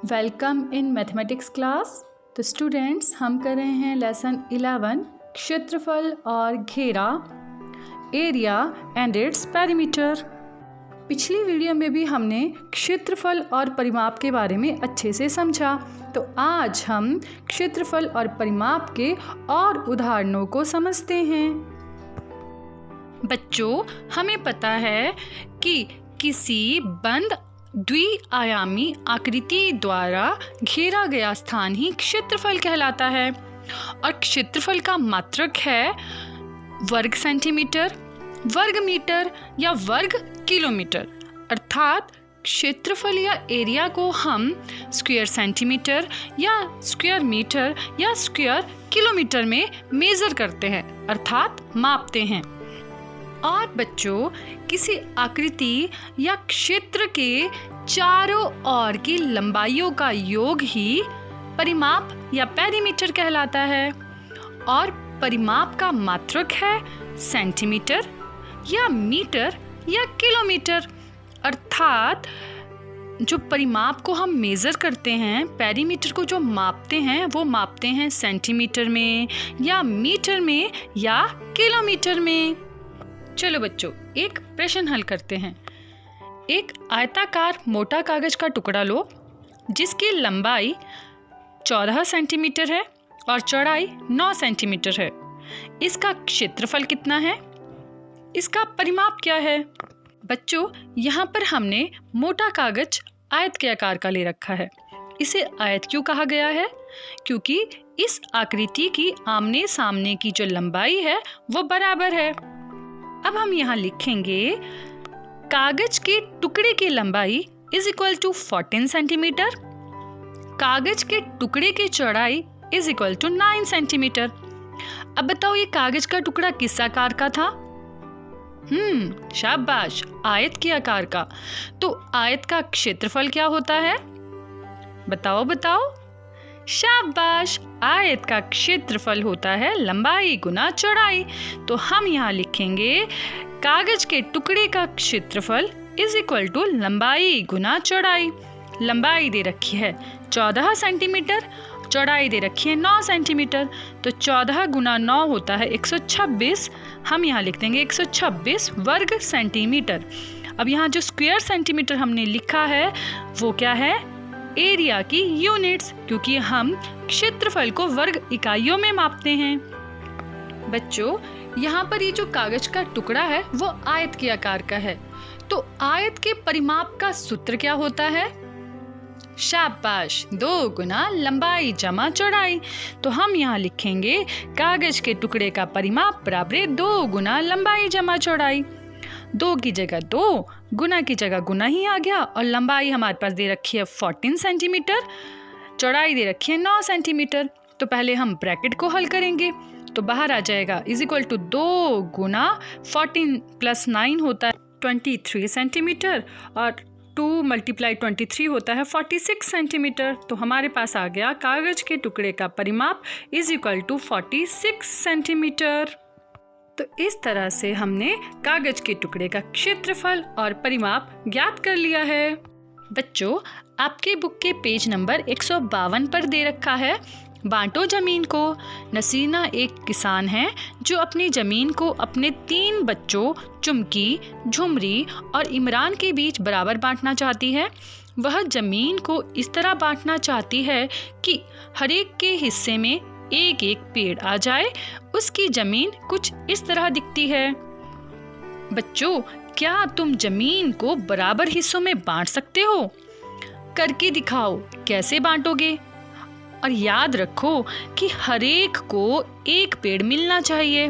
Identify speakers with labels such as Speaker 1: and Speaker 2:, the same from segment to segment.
Speaker 1: Welcome in mathematics class. तो students, हम कर रहे हैं लेसन 11 क्षेत्रफल और घेरा, एरिया एंड इट्स पेरीमीटर। पिछली वीडियो में भी हमने क्षेत्रफल और परिमाप के बारे में अच्छे से समझा। तो आज हम क्षेत्रफल और परिमाप के और उदाहरणों को समझते हैं। बच्चों, हमें पता है कि किसी बंद द्विआयामी आकृति द्वारा घेरा गया स्थान ही क्षेत्रफल कहलाता है और क्षेत्रफल का मात्रक है वर्ग सेंटीमीटर, वर्ग मीटर या वर्ग किलोमीटर। अर्थात क्षेत्रफल या एरिया को हम स्क्वायर सेंटीमीटर या स्क्वायर मीटर या स्क्वायर किलोमीटर में मेजर करते हैं, अर्थात मापते हैं। और बच्चों, किसी आकृति या क्षेत्र के चारों ओर की लंबाइयों का योग ही परिमाप या पेरीमीटर कहलाता है और परिमाप का मात्रक है सेंटीमीटर या मीटर या किलोमीटर। अर्थात जो परिमाप को हम मेज़र करते हैं, पेरीमीटर को जो मापते हैं, वो मापते हैं सेंटीमीटर में या मीटर में या किलोमीटर में। चलो बच्चों, एक प्रश्न हल करते हैं। एक आयताकार मोटा कागज का टुकड़ा लो जिसकी लंबाई 14 सेंटीमीटर है और चौड़ाई 9 सेंटीमीटर है। इसका क्षेत्रफल कितना है? इसका परिमाप क्या है? बच्चों, यहाँ पर हमने मोटा कागज आयत के आकार का ले रखा है। इसे आयत क्यों कहा गया है? क्योंकि इस आकृति की आमने सामने की जो लंबाई है वो बराबर है। अब हम यहाँ लिखेंगे कागज के टुकड़े की लंबाई इज इक्वल टू 14 सेंटीमीटर, कागज के टुकड़े की चौड़ाई इज इक्वल टू 9 सेंटीमीटर। अब बताओ, ये कागज का टुकड़ा किस आकार का था? शाबाश, आयत के आकार का। तो आयत का क्षेत्रफल क्या होता है? बताओ बताओ। शाबाश, आयत का क्षेत्रफल होता है लंबाई गुना चौड़ाई। तो हम यहाँ लिखेंगे कागज के टुकड़े का क्षेत्रफल इज इक्वल टू लंबाई गुना चौड़ाई। लंबाई दे रखी है 14 सेंटीमीटर, चौड़ाई दे रखी है 9 सेंटीमीटर। तो 14 गुना 9 होता है 126। हम यहाँ लिख देंगे 126 वर्ग सेंटीमीटर। अब यहाँ जो स्क्वायर सेंटीमीटर हमने लिखा है वो क्या है? एरिया की यूनिट्स, क्योंकि हम क्षेत्रफल को वर्ग इकाइयों में मापते हैं। बच्चों, यहाँ पर ये जो कागज का टुकड़ा है वो आयत के आकार का है। तो आयत के परिमाप का सूत्र क्या होता है? शाबाश, 2 गुना लंबाई जमा चौड़ाई। तो हम यहाँ लिखेंगे कागज के टुकड़े का परिमाप बराबर 2 गुना लंबाई जमा चौड़ाई। 2 की जगह 2, गुना की जगह गुना ही आ गया और लंबाई हमारे पास दे रखी है 14 सेंटीमीटर, चौड़ाई दे रखी है 9 सेंटीमीटर। तो पहले हम ब्रैकेट को हल करेंगे तो बाहर आ जाएगा इज इक्वल टू 2 गुना 14 प्लस 9 होता है 23 सेंटीमीटर और 2 मल्टीप्लाई 23 होता है 46 सेंटीमीटर। तो हमारे पास आ गया कागज के टुकड़े का परिमाप इज इक्वल टू 46 सेंटीमीटर। तो इस तरह से हमने कागज के टुकड़े का क्षेत्रफल और परिमाप ज्ञात कर लिया है। बच्चों, आपके बुक के पेज नंबर 152 पर दे रखा है बांटो जमीन को। नसीना एक किसान है जो अपनी जमीन को अपने 3 बच्चों चुमकी, झुमरी और इमरान के बीच बराबर बांटना चाहती है। वह जमीन को इस तरह बांटना चाहती है कि हर एक के हिस्से में एक एक पेड़ आ जाए। उसकी जमीन कुछ इस तरह दिखती है। बच्चों, क्या तुम जमीन को बराबर हिस्सों में बांट सकते हो? करके दिखाओ, कैसे बांटोगे? और याद रखो कि हर एक को एक पेड़ मिलना चाहिए।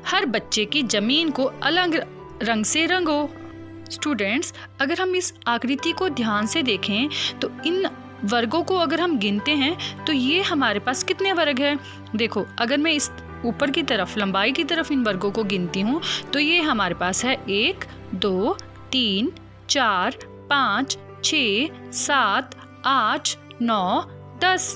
Speaker 1: हर बच्चे की जमीन को अलग रंग से रंगो। स्टूडेंट्स, अगर हम इस आकृति को ध्यान से देखें तो इन वर्गों को अगर हम गिनते हैं तो ये हमारे पास कितने वर्ग हैं? देखो, अगर मैं इस ऊपर की तरफ लंबाई की तरफ इन वर्गों को गिनती हूँ तो ये हमारे पास है 1 2 3 4 5 6 7 8 9 10।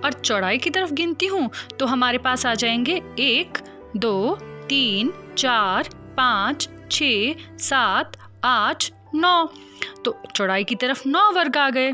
Speaker 1: और चौड़ाई की तरफ गिनती हूँ तो हमारे पास आ जाएंगे 1 2 3 4 5 6 7 8 9। तो चौड़ाई की तरफ 9 वर्ग आ गए।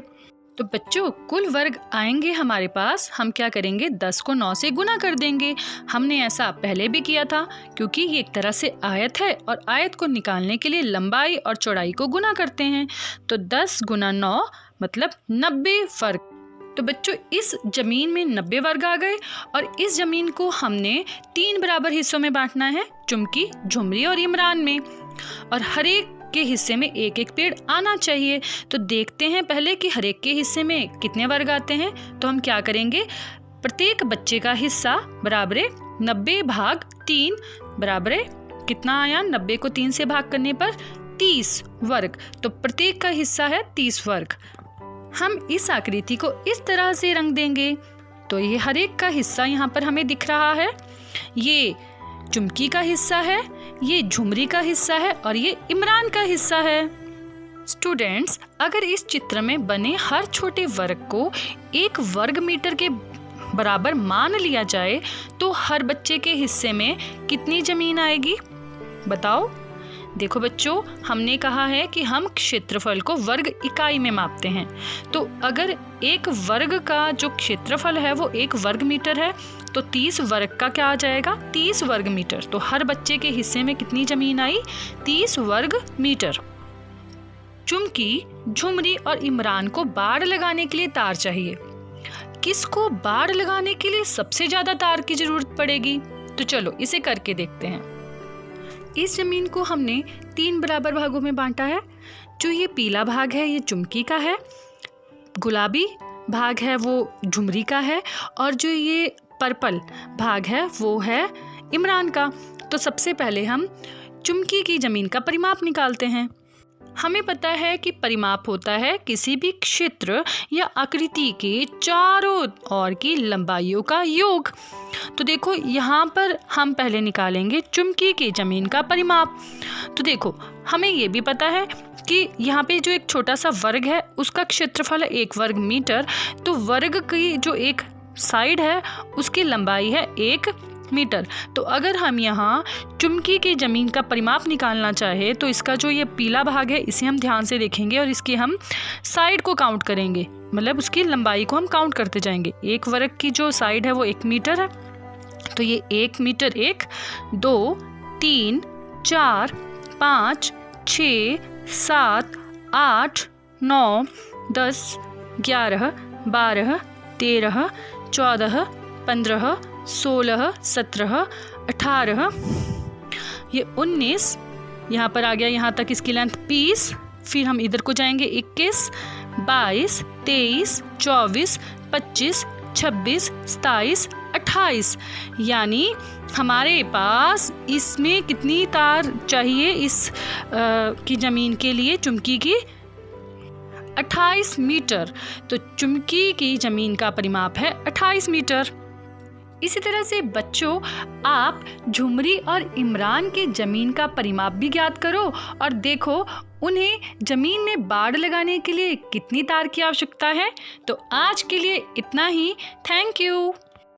Speaker 1: तो बच्चों कुल वर्ग आएंगे हमारे पास, हम क्या करेंगे 10 को 9 से गुना कर देंगे। हमने ऐसा पहले भी किया था क्योंकि ये एक तरह से आयत है और आयत को निकालने के लिए लंबाई और चौड़ाई को गुना करते हैं। तो 10 गुना 9 मतलब 90 वर्ग। तो बच्चों इस जमीन में 90 वर्ग आ गए और इस जमीन को हमने 3 बराबर हिस्सों में बांटना है, चुमकी, झुमरी और इमरान में, और हर एक के हिस्से में एक एक पेड़ आना चाहिए। तो देखते हैं पहले कि हर एक के हिस्से में कितने वर्ग आते हैं। तो हम क्या करेंगे, प्रत्येक बच्चे का हिस्सा बराबर 90 भाग 3 बराबर कितना आया, 90 को 3 से भाग करने पर 30 वर्ग। तो प्रत्येक का हिस्सा है 30 वर्ग। हम इस आकृति को इस तरह से रंग देंगे। तो ये हर एक का हिस्सा यहाँ पर हमें दिख रहा है। ये चुमकी का हिस्सा है, ये झुमरी का हिस्सा है और ये इमरान का हिस्सा है। स्टूडेंट्स, अगर इस चित्र में बने हर छोटे वर्ग को 1 वर्ग मीटर के बराबर मान लिया जाए तो हर बच्चे के हिस्से में कितनी जमीन आएगी, बताओ। देखो बच्चों, हमने कहा है कि हम क्षेत्रफल को वर्ग इकाई में मापते हैं। तो अगर 1 वर्ग का जो क्षेत्रफल है वो 1 वर्ग मीटर है तो 30 वर्ग का क्या आ जाएगा, 30 वर्ग मीटर। तो हर बच्चे के हिस्से में कितनी जमीन आई, 30 वर्ग मीटर। चुमकी, झुमरी और इमरान को बाड़ लगाने के लिए तार चाहिए। किसको बाड़ लगाने के लिए सबसे ज्यादा तार की जरूरत पड़ेगी? तो चलो इसे करके देखते हैं। इस जमीन को हमने 3 बराबर भागों में बांटा है। जो ये पीला भाग है ये चुमकी का है, गुलाबी भाग है वो झुमरी का है और जो ये पर्पल भाग है वो है इमरान का। तो सबसे पहले हम चुमकी की जमीन का परिमाप निकालते हैं। हमें पता है कि परिमाप होता है किसी भी क्षेत्र या आकृति के चारों ओर की लंबाइयों का योग। तो देखो यहाँ पर हम पहले निकालेंगे चुमकी की जमीन का परिमाप। तो देखो हमें ये भी पता है कि यहाँ पे जो एक छोटा सा वर्ग है उसका क्षेत्रफल है 1 वर्ग मीटर। तो वर्ग की जो एक साइड है उसकी लंबाई है 1 मीटर। तो अगर हम यहाँ चुमकी की जमीन का परिमाप निकालना चाहे तो इसका जो ये पीला भाग है इसे हम ध्यान से देखेंगे और इसकी हम साइड को काउंट करेंगे, मतलब उसकी लंबाई को हम काउंट करते जाएंगे। 1 वर्ग की जो साइड है वो 1 मीटर है। तो ये 1 मीटर 1, 2, 3, 4, 5, 6, 7, 8, 9, 10, 11, 12, 13, 14, 15, 16, 17, 18, ये 19, यहाँ पर आ गया, यहाँ तक इसकी लेंथ 20। फिर हम इधर को जाएंगे 21, 22, 23, 24, 25, 26, 27, 28। यानी हमारे पास इसमें कितनी तार चाहिए इस की ज़मीन के लिए, चुमकी की 28 मीटर। तो चुमकी की ज़मीन का परिमाप है 28 मीटर। इसी तरह से बच्चों आप झुमरी और इमरान के ज़मीन का परिमाप भी ज्ञात करो और देखो उन्हें ज़मीन में बाड़ लगाने के लिए कितनी तार की आवश्यकता है। तो आज के लिए इतना ही। Thank you.